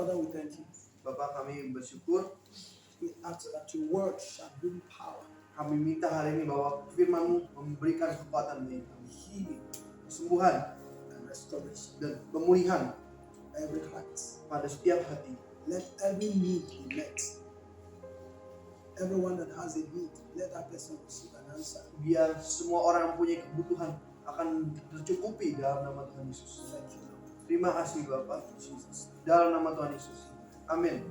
Father, we thank you. Bapa, kami bersyukur. We ask that your word shall bring power, Kami minta hari ini bahwa firman-Mu memberikan kekuatan bagi kami, healing, kesembuhan and restoration dan pemulihan to every heart. pada setiap hati. Let every need be met. Everyone that has a need, let that person receive an answer. Biar semua orang yang punya kebutuhan akan tercukupi dalam nama Tuhan Yesus. Thank you, Lord. Terima kasih Bapak. Jesus. Dalam nama Tuhan Yesus. Amin.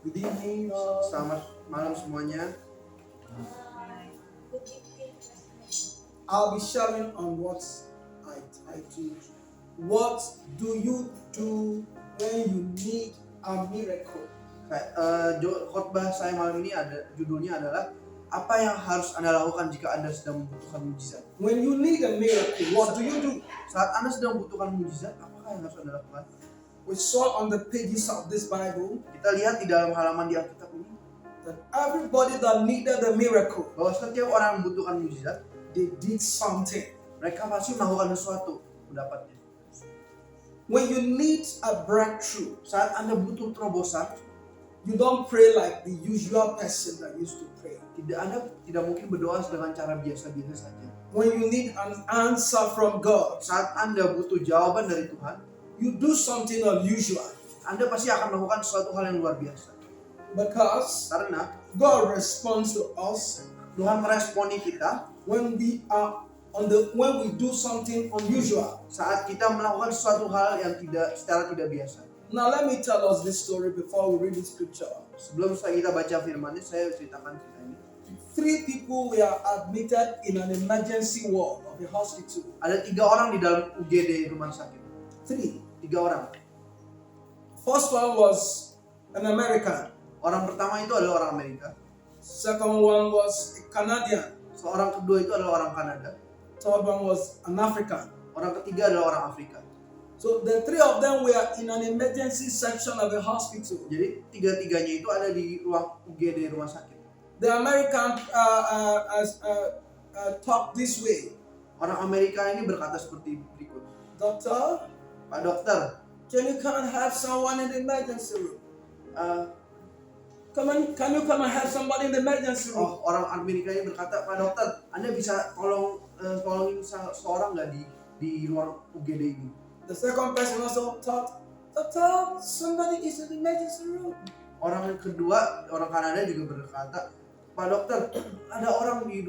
Good evening, Lord. Selamat malam semuanya. I'll be sharing on what I titled, "What do you do when you need a miracle?" Khotbah saya malam ini judulnya adalah apa yang harus Anda lakukan jika Anda sedang membutuhkan mujizat. When you need a miracle, what do you do? Saat Anda sedang membutuhkan mujizat, apakah yang harus Anda lakukan? We saw on the pages of this Bible Kita lihat di dalam halaman di Alkitab ini that everybody that needed a miracle, bahwa setiap orang yang membutuhkan mujizat, they did something. mereka pasti melakukan sesuatu mendapatnya. When you need a breakthrough, Saat Anda butuh terobosan, you don't pray like the usual person that used to pray. Anda tidak mungkin berdoa dengan cara biasa-biasa saja. When you need an answer from God, Saat Anda butuh jawaban dari Tuhan, you do something unusual Anda pasti akan melakukan suatu hal yang luar biasa. because Karena God responds to us Tuhan meresponi kita when we do something unusual. saat kita melakukan suatu hal yang secara tidak biasa. Now let me tell us this story before we read the scripture. Sebelum kita baca firman-Nya, saya ceritakan cerita ini. 3 people were admitted in an emergency ward of the hospital. Ada 3 orang di dalam UGD rumah sakit. 3. 3 orang. First one was an American. Orang pertama itu adalah orang Amerika. Second one was a Canadian. Seorang kedua itu adalah orang Kanada. Third one was an African. Orang ketiga adalah orang Afrika. So the 3 of them were in an emergency section of the hospital. Jadi 3-tiganya itu ada di ruang UGD rumah sakit. The American talked this way. Orang Amerika ini berkata seperti berikut. Doctor, Pak dokter, can you come and have someone in the emergency room? Can you come and have somebody in the emergency room? orang Amerika ini berkata, Pak dokter, Anda bisa tolongin seorang nggak di ruang UGD ini? The second person also thought, Doctor, somebody is in the emergency room. Orang yang kedua, orang Kanada juga berkata, Pak dokter, ada orang di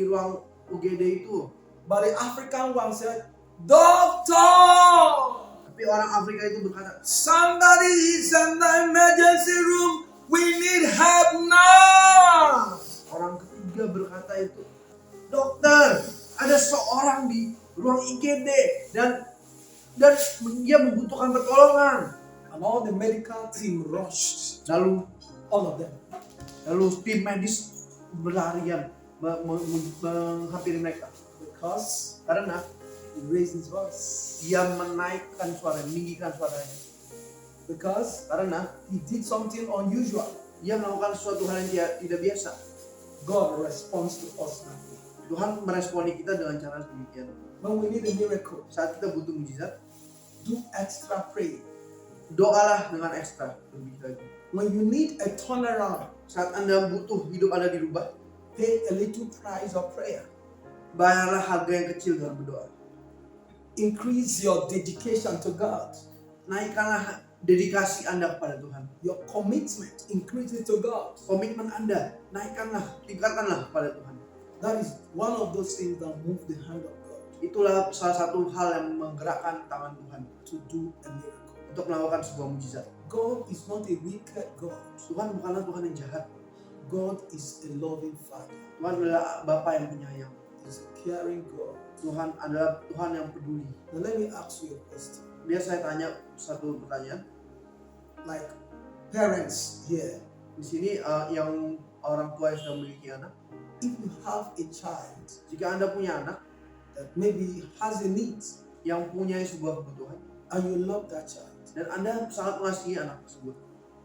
ruang UGD itu. But the African one said, Doctor, Tapi orang Afrika itu berkata, somebody is in the emergency room. We need help now. orang ketiga berkata itu, dokter, ada seorang di ruang IGD dan dia membutuhkan pertolongan. And all the medical team rushed. Lalu All of them. tim medis berlarian menghampiri mereka. Because Karena he raised his voice. dia menaikkan suara, meninggikan suaranya. Because Karena he did something unusual. dia melakukan suatu hal yang tidak biasa. God responds to us that way. Tuhan meresponi kita dengan cara demikian. When we need a miracle, Saat kita butuh mujizat, do extra prayer. doalah dengan ekstra lebih lagi. When you need a turnaround, Saat Anda butuh hidup Anda dirubah, pay a little price of prayer. bayarlah harga yang kecil dengan berdoa. Increase your dedication to God. Naikkanlah dedikasi Anda kepada Tuhan. Your commitment, increase it to God. Komitmen Anda, naikkanlah, tingkatkanlah kepada Tuhan. That is one of those things that move the hand of God Itulah salah satu hal yang menggerakkan tangan Tuhan to do a miracle. untuk melakukan sebuah mujizat. God is not a wicked God. Tuhan bukanlah Tuhan yang jahat. God is a loving Father. Tuhan adalah Bapa yang penyayang. He's a caring God. Tuhan adalah Tuhan yang peduli. Now let me ask you a question. Biar saya tanya satu pertanyaan. Like parents here, Di sini yang orang tua yang sudah memiliki anak, if you have a child jika Anda punya anak that maybe has a need yang punya sebuah kebutuhan and you love that child dan Anda sangat mengasihi anak tersebut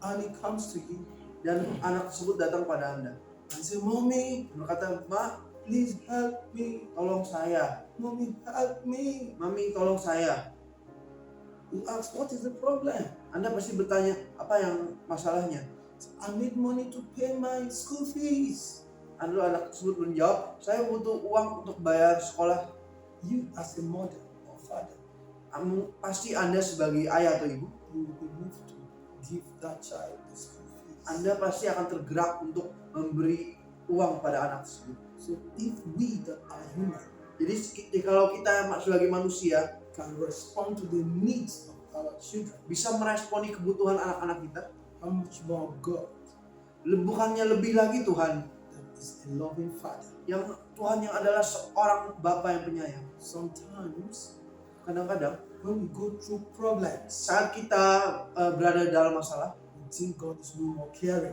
and it comes to you dan anak tersebut datang pada Anda and say, Mommy, berkata, "Ma, please help me. tolong saya. Mommy, help me." Mami, tolong saya." You ask, what is the problem? Anda pasti bertanya, apa yang masalahnya? I need money to pay my school fees. Lalu anak tersebut menjawab, saya butuh uang untuk bayar sekolah. You as a mother or father, Pasti Anda sebagai ayah atau ibu, you will be moved to give that child the school fees. Anda pasti akan tergerak untuk memberi uang pada anak tersebut. So if we that are human Jadi kalau kita sebagai manusia can respond to the needs of our children, bisa meresponi kebutuhan anak-anak kita, how much more God bukannya lebih lagi Tuhan that is a loving father. yang adalah seorang Bapa yang penyayang. Sometimes Kadang-kadang when we go through problems, saat kita berada dalam masalah, we think God is no more caring.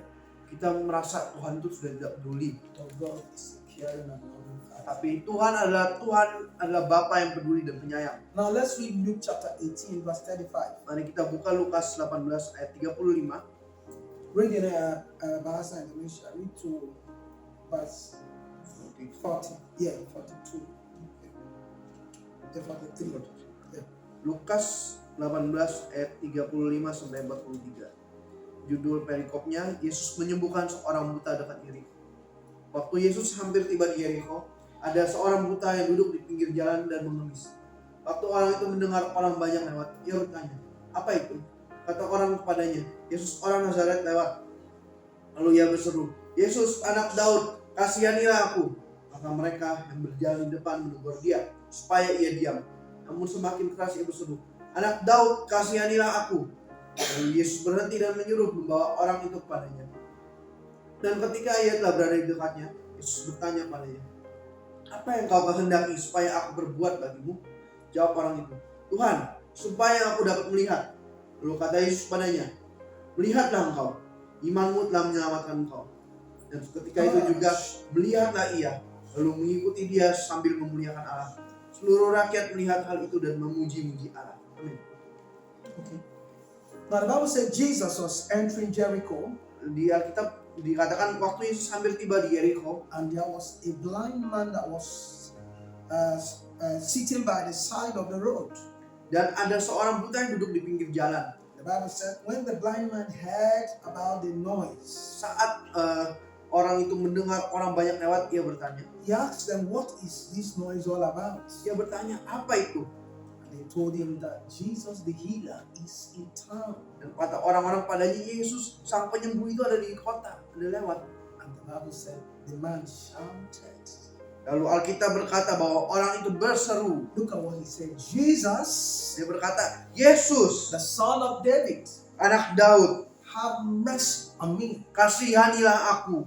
kita merasa Tuhan itu sudah tidak peduli. But God is a caring and loving father. Tapi Tuhan adalah Bapa yang peduli dan penyayang. Now let's read Luke chapter 18 verse 35. Mari kita buka Lukas 18 ayat 35. Read in Bahasa Indonesia. Read to verse 40. Yeah, 42. Yeah, 43. Yeah. Lukas 18 ayat 35 sampai 43. Judul perikopnya, Yesus menyembuhkan seorang buta dekat Yeriko. Waktu Yesus hampir tiba di Yeriko, ada seorang buta yang duduk di pinggir jalan dan mengemis. Waktu orang itu mendengar orang banyak lewat, ia bertanya, "Apa itu?" Kata orang kepadanya, "Yesus orang Nazaret lewat." Lalu ia berseru, "Yesus anak Daud, kasihanilah aku." Maka mereka yang berjalan di depan menegur dia supaya ia diam. Namun semakin keras ia berseru, "Anak Daud, kasihanilah aku." Lalu Yesus berhenti dan menyuruh membawa orang itu kepadanya. Dan ketika ia telah berada di dekatnya, Yesus bertanya padanya, "Apa yang kau kehendaki supaya aku berbuat bagimu?" Jawab orang itu, "Tuhan, supaya aku dapat melihat." Lalu kata Yesus padanya, "Melihatlah engkau, imanmu telah menyelamatkan engkau." Dan ketika itu juga melihatlah ia, lalu mengikuti dia sambil memuliakan Allah. Seluruh rakyat melihat hal itu dan memuji-muji Allah. Amin. Okay. Now the Bible said Jesus was entering Jericho, Di Alkitab dikatakan waktu Yesus hampir tiba di Yeriko, and there was a blind man that was sitting by the side of the road. dan ada seorang buta yang duduk di pinggir jalan. The Bible said when the blind man heard about the noise, Saat orang itu mendengar orang banyak lewat, ia bertanya. he asked them, "What is this noise all about?" Ia bertanya, "Apa itu?" And they told him that Jesus the healer is in town. Dan kata orang-orang padanya, Yesus sang penyembuh itu ada di kota, ada lewat. And the Bible said the man shouted. Lalu Alkitab berkata bahwa orang itu berseru. Look at what he said. Jesus, Dia berkata, "Yesus, the son of David, anak Daud, have mercy on me. kasihanilah aku."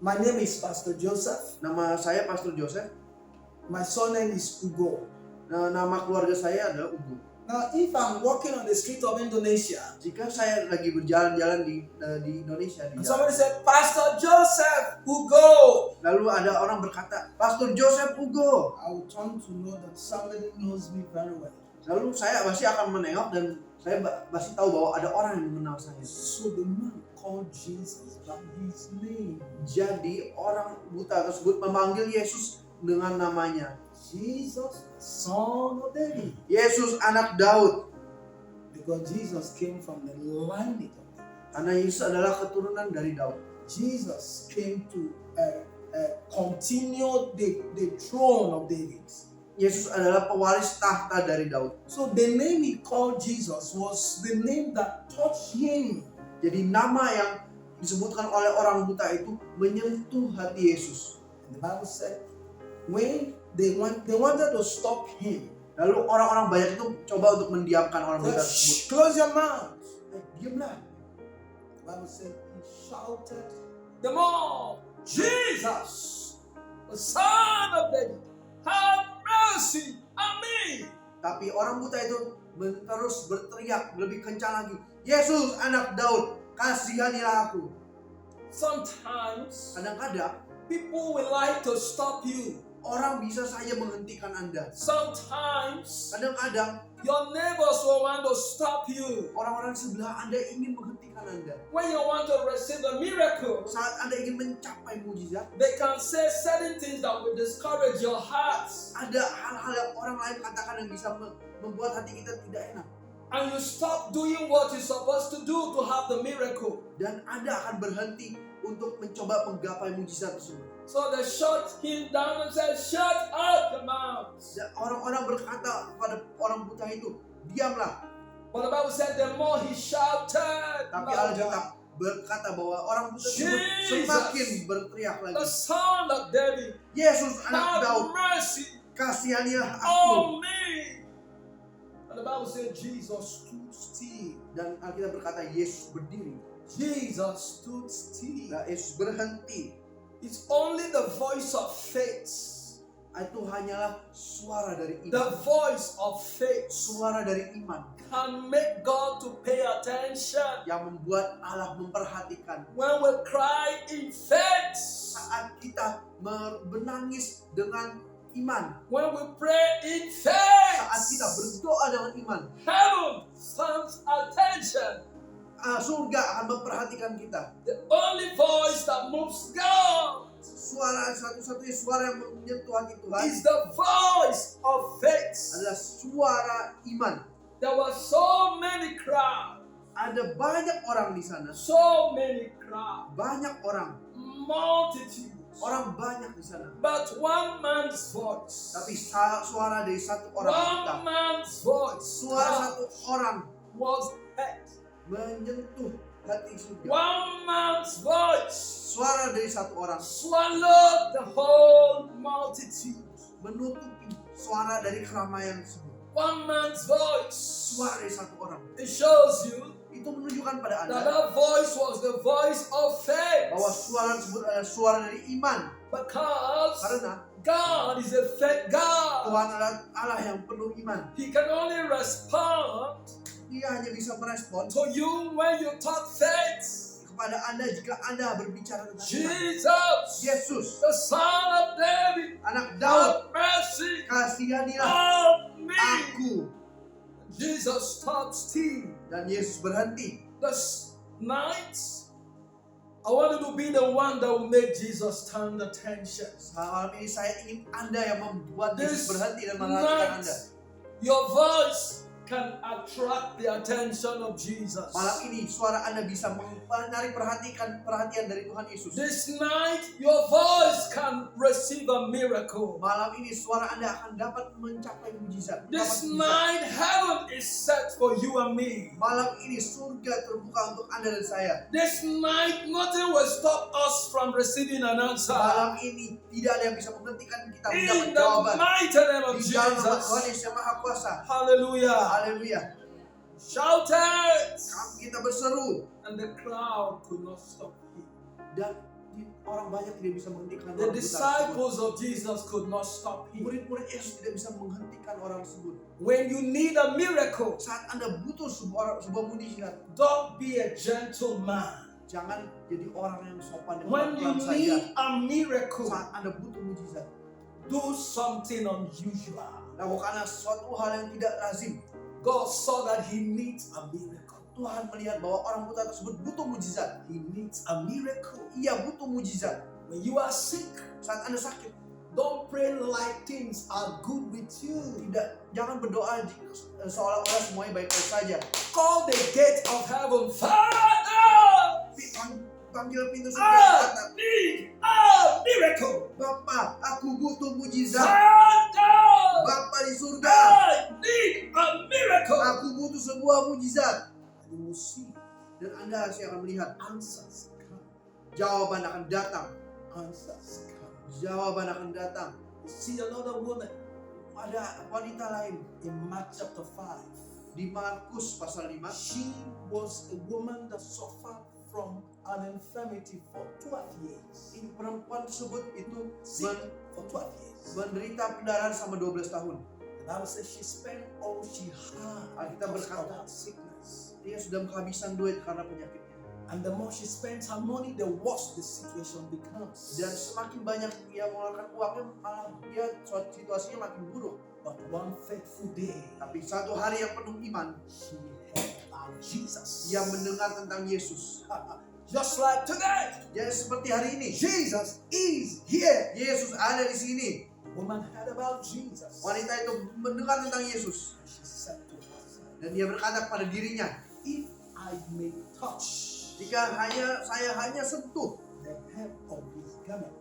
My name is Pastor Joseph. Nama saya Pastor Joseph. My surname is Ugo. Nah, nama keluarga saya adalah Ugo. Now, if I'm walking on the street of Indonesia, Jika saya lagi berjalan-jalan di Indonesia, and somebody said, "Pastor Joseph, Ugo," lalu ada orang berkata, "Pastor Joseph Ugo," I will turn to know that somebody knows me very well. lalu saya pasti akan menengok dan saya pasti tahu bahwa ada orang yang mengenal saya. So the man called Jesus by his name. Jadi orang buta tersebut memanggil Yesus dengan namanya. Jesus, son of David. Yesus anak Daud. Because Jesus came from the lineage of David. Karena Yesus adalah keturunan dari Daud. Jesus came to continue the throne of David. Yesus adalah pewaris tahta dari Daud. So the name he called Jesus was the name that touched him. Jadi nama yang disebutkan oleh orang buta itu menyentuh hati Yesus. And the Bible said when they wanted to stop him. Lalu orang-orang banyak itu coba untuk mendiamkan orang buta tersebut. Close your mouth. Diamlah. The Bible said he shouted the more, "Jesus, the son of David, have mercy on me." Tapi orang buta itu terus berteriak lebih kencang lagi. Yesus anak Daud, kasihanilah aku. Sometimes Kadang-kadang people will like to stop you. orang bisa saja menghentikan Anda. Sometimes Kadang-kadang your neighbors will want to stop you. orang-orang sebelah Anda ingin menghentikan Anda. When you want to receive a miracle, Saat Anda ingin mencapai mujizat, they can say certain things that will discourage your heart. ada hal-hal yang orang lain katakan yang bisa membuat hati kita tidak enak. And you stop doing what you're supposed to do to have the miracle. Dan Anda akan berhenti untuk mencoba menggapai mujizat tersebut. So they shut him down and said, shut up the mouth. Dan orang-orang berkata kepada orang buta itu, diamlah. But the Bible said the more he shouted, Tapi Alkitab berkata bahwa orang buta tersebut semakin berteriak the lagi. son of David, Yesus anak have Daud, mercy kasihanilah aku. on me. And the Bible said Jesus stood still. Dan Alkitab berkata Yesus berdiri. Jesus stood still. Nah, Yesus berhenti. It's only the voice of faith. Itu hanyalah suara dari The iman. voice of faith Suara dari iman can make God to pay attention. yang membuat Allah memperhatikan. When we cry in faith, Saat kita menangis dengan iman, when we pray in saat kita faith, berdoa dengan iman, heaven stands attention. surga akan memperhatikan kita. The only voice that moves God Suara satu-satunya suara yang menyentuh hati Tuhan is the voice of faith. adalah suara iman. There were so many crowds, Ada banyak orang di sana, so many crowds, banyak orang, multitudes. orang banyak di sana. But one man's voice, Tapi suara dari satu orang kita, one man's voice, suara satu orang was heard. menyentuh hati surga. One man's voice Suara dari satu orang swallowed the whole multitude. menutupi suara dari keramaian tersebut. One man's voice. Suara dari satu orang It shows you itu menunjukkan pada that Anda that voice was the voice of faith. bahwa suara tersebut adalah suara dari iman. Because Karena God is a faith God. Tuhan adalah Allah yang penuh iman. He can only respond Dia hanya bisa merespon to you when you talk faith. kepada Anda jika Anda berbicara tentang iman. Jesus, Yesus, the son of David, anak Daud, have mercy kasihanilah on me. aku. Jesus stopped still. Dan Yesus berhenti. This night, I wanted to be the one that will make Jesus stand attention. Malam ini saya ingin Anda yang membuat This Yesus berhenti dan memperhatikan Anda. night, your voice can attract the attention of Jesus. Malam ini suara Anda bisa menarik perhatian dari Tuhan Yesus. This night, your voice can receive a miracle. Malam ini suara Anda akan dapat mencapai mujizat. This night, heaven is set for you and me. Malam ini surga terbuka untuk Anda dan saya. This night, nothing will stop us from receiving an answer. Malam ini tidak ada yang bisa menghentikan kita mendapat In the jawaban. mighty name of Di dalam nama Tuhan Jesus. Yesus yang Maha Kuasa. Hallelujah. Haleluya. Shout it. Kita berseru And the crowd could not stop him. dan orang banyak tidak bisa menghentikan The orang buta tersebut. disciples of Jesus could not stop him. Murid-murid Yesus tidak bisa menghentikan orang tersebut. When you need a miracle, Saat Anda butuh sebuah mujizat, don't be a gentleman. jangan jadi orang yang sopan dan When you pelan saja. need a miracle, Saat Anda butuh mujizat, do something unusual. lakukanlah sesuatu hal yang tidak lazim. God saw that he needs a miracle. Tuhan melihat bahwa orang buta tersebut butuh mujizat. He needs a miracle. Ia butuh mujizat. When you are sick, Saat Anda sakit, don't pray like things are good with you. jangan berdoa seolah-olah semuanya baik-baik saja. Call the gate of heaven, Father, Panggil pintu surga dan kata, I need a miracle. Bapa, aku butuh mujizat. Father, Bapa di surga, I need a miracle. aku butuh sebuah mujizat. And you will see Dan Anda akan melihat answers come. jawaban akan datang. Answers come. Jawaban akan datang. You see another woman Ada wanita lain in Mark chapter 5. di Markus pasal 5. She was a woman that suffered from an infirmity for 12 years. Ini perempuan tersebut itu Sick for 12 years. menderita pendarahan selama 12 tahun. The Bible says she spent all she had Alkitab because of berkata, that sickness. Dia sudah kehabisan duit karena penyakitnya. And the more she spends her money, the worse the situation becomes. Dan semakin banyak dia mengeluarkan uangnya, malah dia situasinya makin buruk. But one faithful day, Tapi satu hari yang penuh iman, she heard about Jesus. dia mendengar tentang Yesus. Just like today, Jadi seperti hari ini, Jesus is here. Yesus ada di sini. The woman heard about Jesus. Wanita itu mendengar tentang Yesus. She Dan dia berkata kepada dirinya, if I may touch jika saya hanya sentuh the hem of his garment,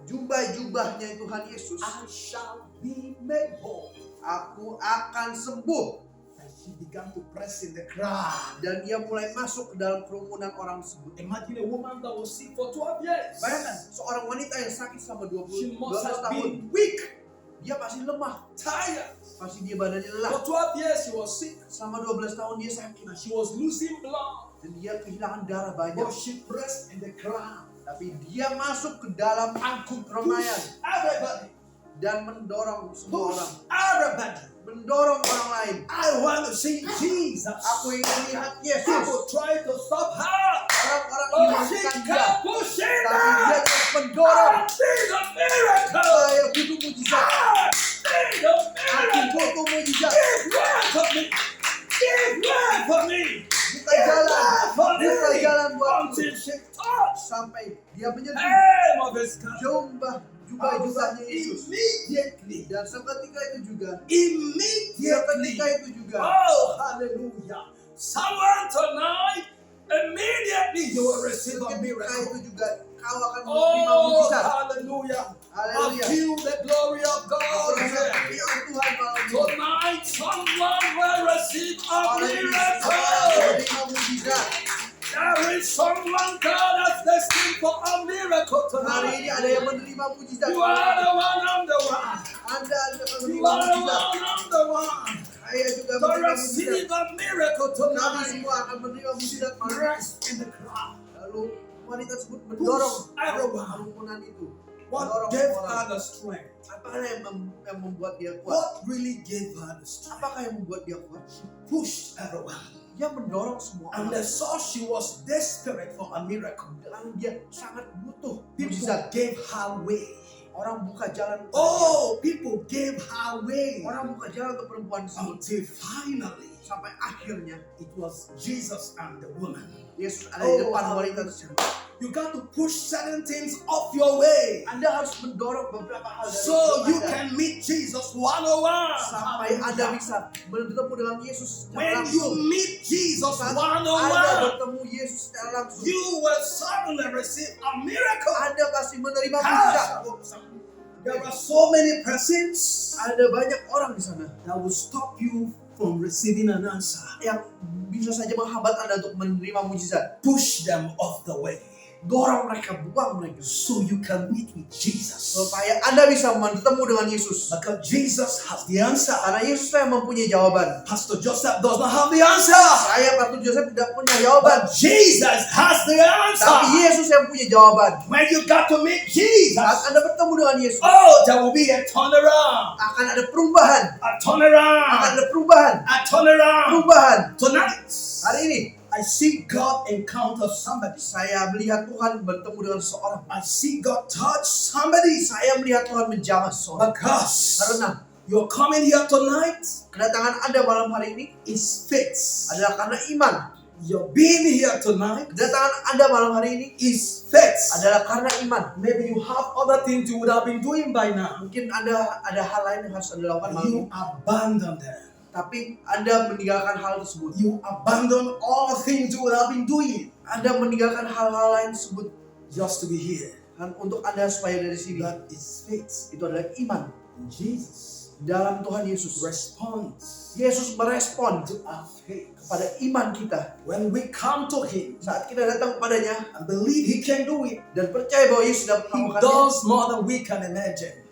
jubah-jubahnya Tuhan Yesus, I shall be made whole. aku akan sembuh. And she began to press in the crowd. Dan dia mulai masuk ke dalam kerumunan orang tersebut. Imagine a woman that was sick for 12 years. Bayangkan, seorang wanita yang sakit selama She 12 must have tahun. been weak, Dia pasti lemah, tired. pasti dia badannya lelah. For 12 years she was sick Selama 12 tahun dia sakit. and she was losing blood. Dan dia kehilangan darah banyak. But she pressed in the crowd Tapi dia masuk ke dalam and could keramaian push everybody. dan mendorong semua Push orang. everybody. Mendorong orang lain. I want to see Jesus. Aku ingin melihat Yesus. People try to stop her. Orang-orang Oh, ingin she menghentikan dia. can't push it. Tapi dia terus mendorong. I need a miracle. Saya butuh mujizat. I need a Aku miracle. butuh mujizat. Give way for me. Give way for me. Buka jalan. Buka jalan buatku. Until she touched Sampai dia menyentuh hem of his garment. jubah-jubahnya Yesus. Immediately. Dan seketika itu juga. Immediately. Seketika itu juga. Oh, hallelujah. Someone tonight, immediately you will receive a Seketika miracle. itu juga kau akan menerima Oh, mujizat. hallelujah. I Haleluya. feel the glory of God Aku rasa here. firman Tuhan malam ini. Tonight, someone will receive a Malam ini miracle. menerima mujizat. There is someone God has destined for a miracle Hari tonight. ini ada yang menerima mujizat. You are the one, I'm the one. Anda akan You menerima are the mujizat. one, I'm the one. Saya juga To menerima mujizat. receive a miracle Kami tonight. semua akan menerima mujizat malam ini. Rest in the crowd. Lalu wanita tersebut mendorong Push everyone. kerumunan itu. What Mendorong gave orang. her the strength? Apakah yang membuat dia kuat? What really gave her the strength? Apakah yang membuat dia kuat? Pushed everyone. Dia mendorong semua And orang. they saw she was desperate for a miracle. Lalu dia sangat butuh People mujizat. gave her way. Orang buka jalan. Oh, people gave her way. Orang buka jalan untuk perempuan tersebut. Until finally, Sampai akhirnya it was Jesus and the woman. Yesus ada di depan Oh, wanita tersebut. You got to push certain things off your way Anda harus mendorong beberapa hal dari so hidup you Anda. can meet Jesus 101. Sampai Anda bisa bertemu dengan Yesus secara When you langsung. meet Jesus Saat Anda 101, bertemu Yesus secara langsung, you will suddenly receive a miracle. Anda pasti menerima mujizat. There are so many persons Ada banyak orang di sana that will stop you from receiving an answer. yang bisa saja menghambat Anda untuk menerima mujizat. Push them off the way Dorong mereka, buang mereka, so you can meet with Jesus. supaya Anda bisa bertemu dengan Yesus. Because Jesus has the answer. Karena Yesus yang mempunyai jawaban. Pastor Joseph does not have the answer, Saya, Pastor Joseph, tidak punya jawaban. but Jesus has the Tapi answer. Yesus yang punya jawaban. When you got to meet Jesus, Saat Anda bertemu dengan Yesus, oh, there will be a turnaround, akan ada perubahan. a Akan turnaround, ada perubahan. a turnaround. Perubahan. Tonight, Hari ini, I see God encounter somebody. saya melihat Tuhan bertemu dengan seseorang. I see God touch somebody. Saya melihat Tuhan menjamah seseorang. Because Karena you're coming here tonight kedatangan Anda malam hari ini is faith. adalah karena iman. You're being here tonight Kedatangan Anda malam hari ini is faith. adalah karena iman. Maybe you have other things you would have been doing by now. Mungkin Anda ada hal lain yang harus Anda lakukan malam You ini. abandon them. Tapi Anda meninggalkan hal tersebut. You abandon all things you would have been doing Anda meninggalkan hal-hal lain tersebut just to be here. dan untuk Anda supaya dari sini. That is faith. Itu adalah iman And Jesus dalam Tuhan Yesus. responds Yesus merespon to our faith. kepada iman kita. When we come to Him Saat kita datang kepadanya and believe He can do it, dan percaya bahwa Yesus dapat He melakukannya. does more than we can imagine.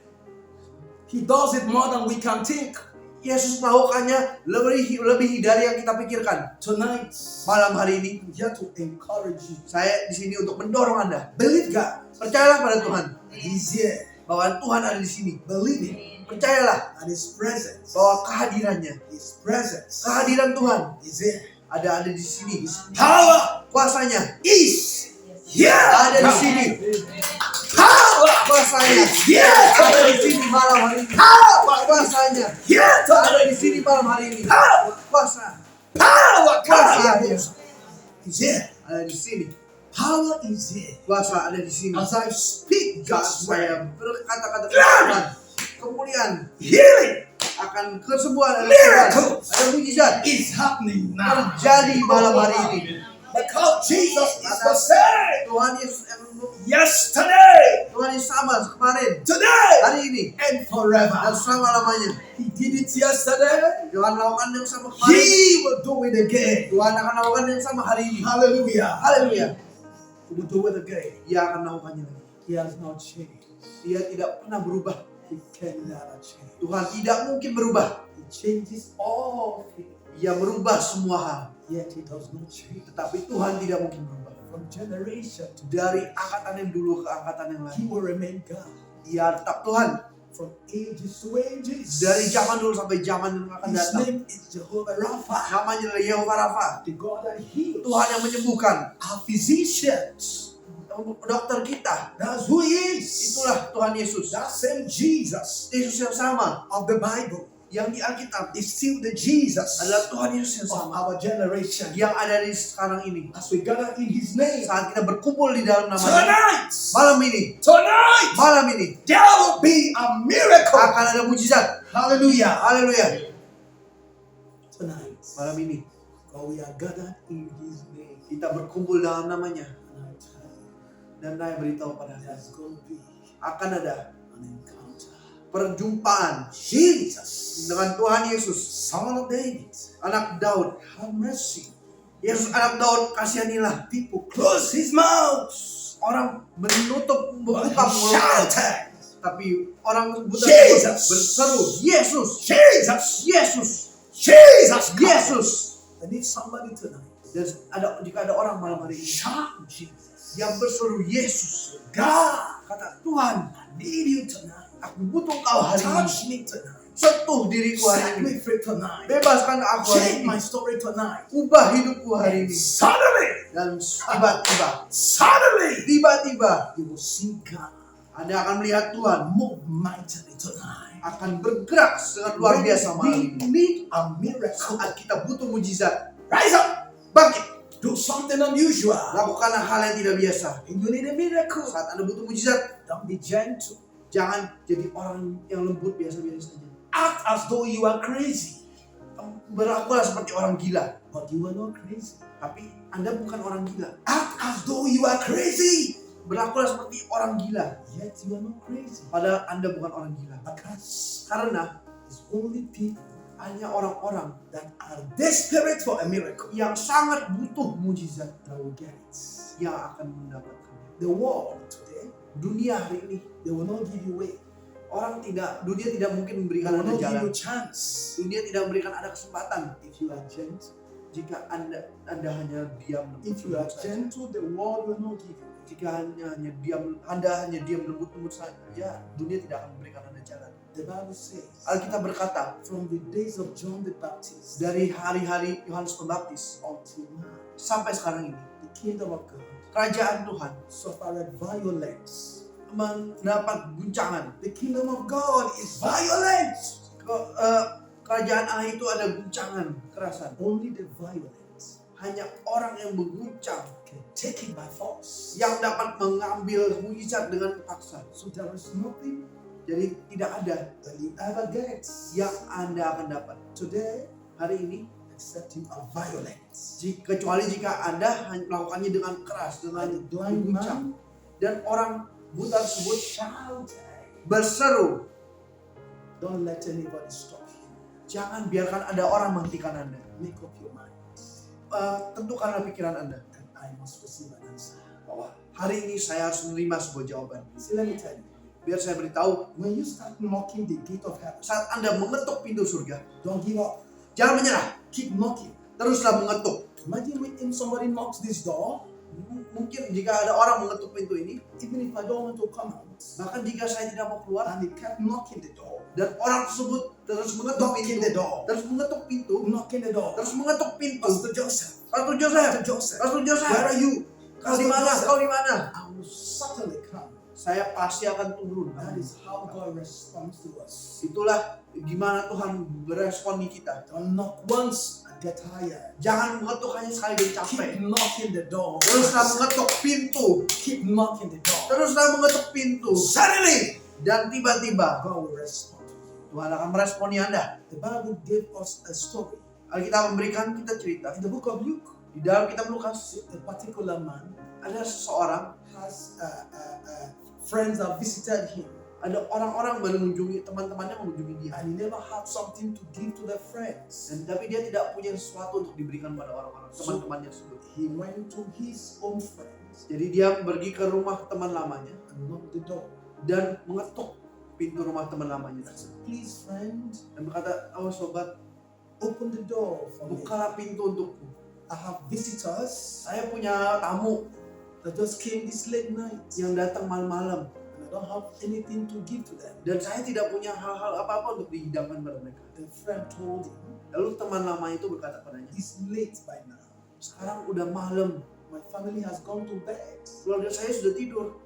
He does it more than we can think. Yesus melakukannya lebih dari yang kita pikirkan. Tonight, Malam hari ini, I'm here to encourage you. saya di sini untuk mendorong Anda. Believe God. Percayalah pada Tuhan He's here. bahwa Tuhan ada di sini. Believe Him. Percayalah And His presence. bahwa kehadirannya, His presence kehadiran Tuhan is here. ada di sini. Power Kuasanya is here. ada di sini. Power Kuasanya is here. ada di sini malam hari ini. Kuasanya Here ada di tonight. sini malam hari ini. Power. Kuasa, Power. kuasanya Is here. ada di sini. Power is here. Kuasa ada di sini. As I speak Saat God's word, saya berkata-kata kemuliaan, healing, akan kesembuhan, Miracles ada mujizat is happening now. terjadi malam hari ini. Because Jesus is the same. Tuhan Yesus Yesterday, Tuhan Yesus sama kemarin, today, hari ini, and forever. dan selama-lamanya. He did it yesterday. Tuhan lakukan yang sama kemarin, He will do it again. Tuhan akan lakukan yang sama hari ini. Hallelujah. Haleluya. He will do it again. Dia akan melakukannya lagi. He has not changed. Dia tidak pernah berubah. He can never change. Tuhan tidak mungkin berubah. He changes all things. Dia merubah semua hal. Yet he does not change. Tetapi Tuhan tidak mungkin berubah. From generation to Dari angkatan yang dulu ke angkatan yang He lain, will remain God. Dia tetap Tuhan. From ages to ages. Dari zaman dulu sampai zaman yang akan His datang. name is Jehovah Rapha. Namanya adalah Yehova Rafa. The God that heals. Tuhan yang menyembuhkan. Our physicians. Dokter kita. That's who He is. Itulah Tuhan Yesus. That same Jesus Yesus yang sama of the Bible yang di Alkitab is still the Jesus adalah Tuhan Yesus yang of sama our generation. yang ada di sekarang ini. As we gather in His name Saat kita berkumpul di dalam namanya, tonight, malam ini there will be a miracle. akan ada mujizat. Hallelujah. Haleluya. Tonight, Malam ini for we are gathered in His name. kita berkumpul dalam namanya, And I tell you, dan saya beritahu pada kalian there's going to be akan ada an encounter. perjumpaan Jesus, dengan Tuhan Yesus, Son of David, anak Daud. have mercy. Yesus anak Daud, kasihanilah. People close His mouth, Orang menutup but membuka He mulutnya, shouted, tapi orang buta Jesus. berseru, Yesus, Jesus, Yesus, Jesus, Yesus. I need somebody tonight. Dan jika ada orang malam hari ini Shout Jesus. yang berseru Yesus, God, kata Tuhan, I need you tonight. aku butuh kau hari ini. Touch me tonight. Sentuh diriku Set hari me ini. free tonight. Bebaskan aku hari Change ini. my story tonight. Ubah hidupku hari And ini. suddenly, Dan tiba-tiba you will see God Anda akan melihat Tuhan move mightily tonight. akan bergerak dengan luar biasa malam We ini. need a miracle. Saat kita butuh mujizat, Rise up. bangkit. Do something unusual. Lakukanlah hal yang tidak biasa. And you need a miracle. Saat Anda butuh mujizat, Don't be gentle. jangan jadi orang yang lembut biasa-biasa saja. Act as though you are crazy. Berlakulah seperti orang gila. But you are not crazy. Tapi Anda bukan orang gila. Act as though you are crazy. Berlakulah seperti orang gila. Yet you are not crazy. Padahal Anda bukan orang gila. Because Karena it's only people hanya orang-orang that are desperate for a miracle yang sangat butuh mujizat that will get it. yang akan mendapatkannya. The world today, Dunia hari ini, they will not give you way. dunia tidak mungkin They memberikan will Anda not give jalan. you chance. Dunia tidak memberikan Anda kesempatan. If you are gentle, Jika Anda hanya diam if you are lembut saja. gentle, the world will not give you. Jika Anda hanya diam lembut saja, dunia tidak akan memberikan Anda jalan. The Bible says, Alkitab berkata, from the days of John the Baptist dari hari-hari Yohanes Pembaptis until now, sampai sekarang ini, the kingdom of God kerajaan Tuhan suffered violence. mendapat guncangan. The kingdom of God is violent. Kerajaan Allah itu ada guncangan, kekerasan. Only the violent Hanya orang yang mengguncang can take it by force. yang dapat mengambil mujizat dengan paksa. So there is nothing Jadi tidak ada that you ever get yang Anda akan dapat today hari ini except you are violent. kecuali jika Anda melakukannya dengan keras, dengan And the blind mengguncang. man Dan orang buta tersebut shouted. berseru. Don't let anybody stop you. Jangan biarkan ada orang menghentikan Anda. Make up your mind. Tentukanlah pikiran Anda And I must receive an answer. bahwa hari ini saya harus menerima sebuah jawaban. See, let me tell you. Biar saya beritahu, When you start knocking the gate of heaven, saat Anda mengetuk pintu surga, don't give up. jangan menyerah. Keep knocking. Teruslah mengetuk. Imagine when somebody knocks this door, Mungkin jika ada orang mengetuk pintu ini, even if I don't want to come out, bahkan jika saya tidak mau keluar, and they kept knocking the door, dan orang tersebut terus mengetuk knocking the pintu, door, terus mengetuk pintu, knocking the door. terus mengetuk pintu. Pastor Joseph, Pastor Joseph, Pastor Joseph, Pastor Joseph, where are you? kau di mana? Kau di mana? I will certainly come. Saya pasti akan turun. That is how God responds to us. Itulah gimana Tuhan berespon di kita. Don't knock once and get tired. Jangan mengetuk hanya sekali dan capek. Keep knocking the door. Teruslah mengetuk pintu. Keep knocking the door. Teruslah mengetuk pintu. Suddenly, Dan tiba-tiba God will respond to you. Tuhan akan meresponi Anda. The Bible gave us a story. Alkitab memberikan kita cerita. In the book of Luke, Di dalam kitab Lukas, a particular man ada seseorang, has friends that visited him, ada orang-orang mengunjungi, teman-temannya mengunjungi dia. and he never had something to give to the friends. Tapi dia tidak punya sesuatu untuk diberikan pada orang-orang, teman-temannya tersebut. He went to his own friends Jadi dia pergi ke rumah teman lamanya and knocked the door. dan mengetuk pintu rumah teman lamanya I said, tersebut. please friend, Dan berkata, oh sobat, open the door for me. bukalah pintu untukku. I have visitors Saya punya tamu that just came this late night, yang datang malam-malam. and I don't have anything to give to them. Dan saya tidak punya hal-hal apa-apa untuk dihidangkan pada mereka. The friend told him, Lalu teman lama itu berkata padanya, it's late by now. sekarang udah malam, My family has gone to bed, keluarga saya sudah tidur.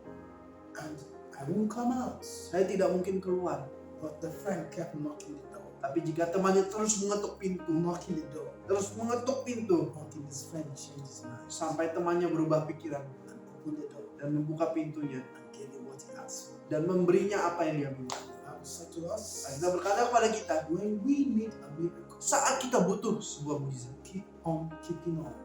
and I won't come out. Saya tidak mungkin keluar. But the friend kept knocking the door, Tapi jika temannya terus mengetuk pintu, knocking the door, terus mengetuk pintu, until his friend changed his mind sampai temannya berubah pikiran and opened the door dan membuka pintunya and gave him what he asked for. dan memberinya apa yang dia minta. The Bible said to us, Kita berkata kepada kita, when we need a miracle, saat kita butuh sebuah mujizat, keep on keeping on.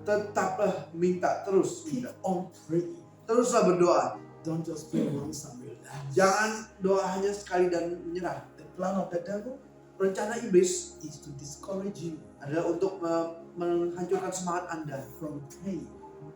tetaplah minta terus, Keep minta. on praying. Teruslah berdoa. Don't just pray once and relax. Jangan doa hanya sekali dan menyerah. The plan of the devil Rencana iblis is to discourage you adalah untuk menghancurkan semangat Anda from praying.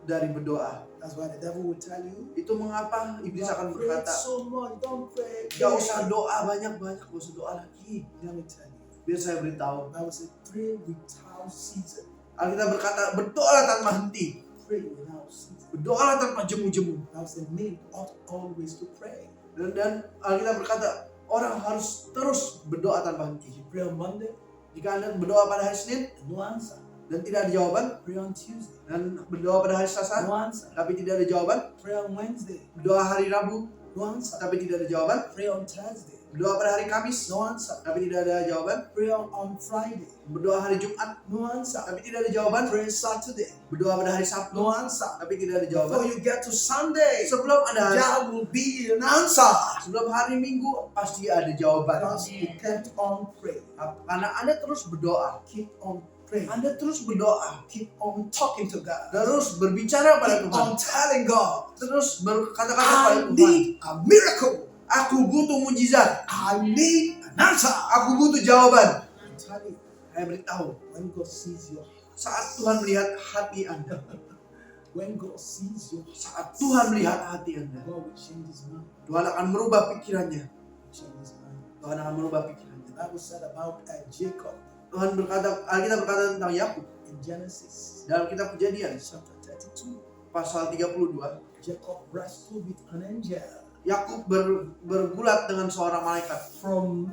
dari berdoa. That's why the devil will tell you, Itu mengapa iblis akan pray berkata, so much, don't pray. gak usah doa banyak-banyak, gak usah doa lagi. Let me tell you, Biar saya beritahu. the Bible says, pray without season. Alkitab berkata, berdoalah tanpa henti. Pray without season. Berdoalah tanpa jemu-jemu. The Bible says, men ought always to pray. Dan Alkitab berkata, orang harus terus berdoa tanpa henti. If you pray on Monday, Jika Anda berdoa pada hari Senin and no answer. dan tidak ada jawaban, Pray on Tuesday, dan berdoa pada hari Selasa no answer. tapi tidak ada jawaban, Pray on Wednesday, berdoa hari Rabu no answer. tapi tidak ada jawaban, Pray on Thursday, berdoa pada hari Kamis no answer. tapi tidak ada jawaban, Pray on Friday, berdoa hari Jumat no answer. tapi tidak ada jawaban, Pray Saturday, berdoa pada hari Sabtu no answer. tapi tidak ada Before jawaban. you get to Sunday, Sebelum ada there will be an answer. sebelum hari Minggu pasti ada jawaban. Because you kept on praying. Karena Anda terus berdoa, Keep on praying. Anda terus berdoa, Keep on talking to God. terus berbicara pada Keep Tuhan, on telling God, terus berkata-kata pada I Tuhan. need a miracle. Aku butuh mujizat, I need an answer. aku butuh jawaban. I'm telling you, Saya beritahu, when God sees your saat Tuhan melihat hati Anda, when God sees your saat Tuhan melihat hati Anda, God will change his mind. Tuhan akan merubah pikirannya. Change his mind. Tuhan akan merubah pikirannya. The Bible said about Jacob Tuhan berkata, Alkitab berkata tentang Yakub in Genesis dalam kitab Kejadian chapter 32. pasal 32. Jacob wrestled with an angel Yakub bergulat dengan seorang malaikat from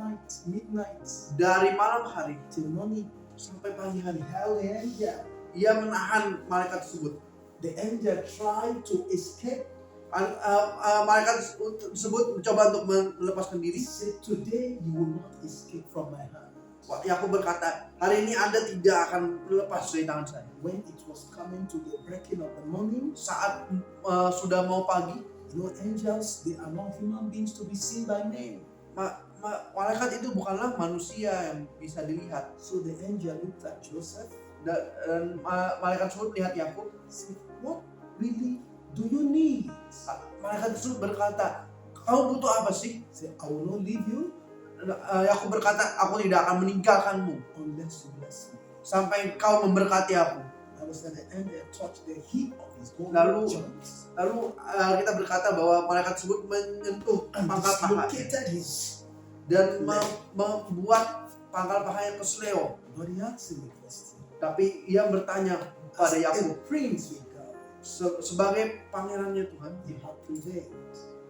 midnight dari malam hari till morning. sampai pagi hari. He held the angel. Ia menahan malaikat tersebut. The angel tried to escape. Malaikat tersebut mencoba untuk melepaskan He diri. said, today you will not escape from my hand. Yakub berkata, hari ini Anda tidak akan lepas dari tangan saya. When it was coming to the breaking of the morning, Saat sudah mau pagi, you know, angels, they are not human beings to be seen by men. malaikat itu bukanlah manusia yang bisa dilihat. So the angel looked at Joseph. Dan malaikat tersebut melihat Yakub. Said, what really do you need? Malaikat tersebut berkata, kamu butuh apa sih? He said, I will not leave you Yakub berkata, aku tidak akan meninggalkanmu unless you bless me. sampai kau memberkati aku. I was at the angel touched the hem of his Lalu- garment Lalu kita berkata bahwa malaikat tersebut menyentuh and pangkal pahanya dislocated his. dan membuat pangkal pahanya kesleo. But he asked him a question. Tapi ia bertanya pada As Yakub, a prince with God, sebagai pangerannya Tuhan, you have prevailed.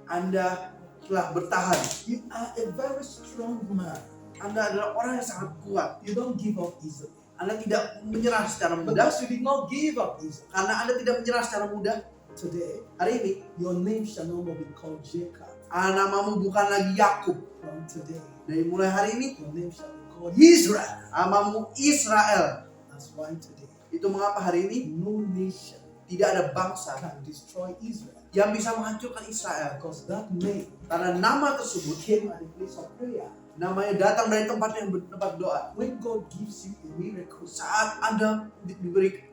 Anda telah bertahan. You are a very strong man. Anda adalah orang yang sangat kuat. You don't give up easily. Anda tidak menyerah secara mudah. Because you did not give up easily. Karena Anda tidak menyerah secara mudah. Today, Hari ini, your name shall no more be called Jacob. namamu bukan lagi Yakub. From today, Dari mulai hari ini, your name shall be called Israel. namamu Israel. That's why today, Itu mengapa hari ini no nation tidak ada bangsa can destroy Israel. yang bisa menghancurkan Israel. Because that name Karena nama tersebut came at the place of prayer. namanya datang dari tempat yang tempat doa. When God gives you a miracle Saat Anda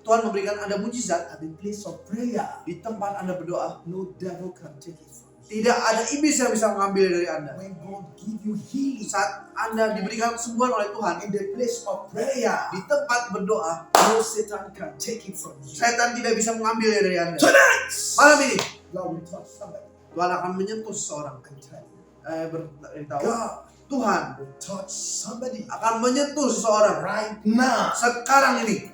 Tuhan memberikan Anda mujizat at the place of prayer, di tempat Anda berdoa, no devil can take it from you. tidak ada iblis yang bisa mengambil dari Anda. When God give you healing Saat Anda diberikan kesembuhan oleh Tuhan in the place of prayer, di tempat berdoa, no Satan can take it from you. setan tidak bisa mengambilnya dari Anda. Tonight, Malam ini God will touch somebody. Tuhan akan menyentuh seseorang. I'm telling you, Beritahu God Tuhan will touch somebody akan menyentuh seseorang right now, sekarang ini,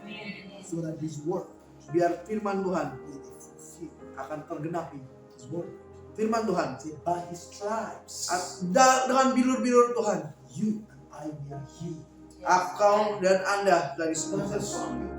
so that His word biar firman Tuhan will be fulfilled. akan tergenapi. His word, Firman Tuhan say, by His stripes, dengan bilur-bilur Tuhan, you and I we are healed. kau dan Anda dari semua There's a sakit. song you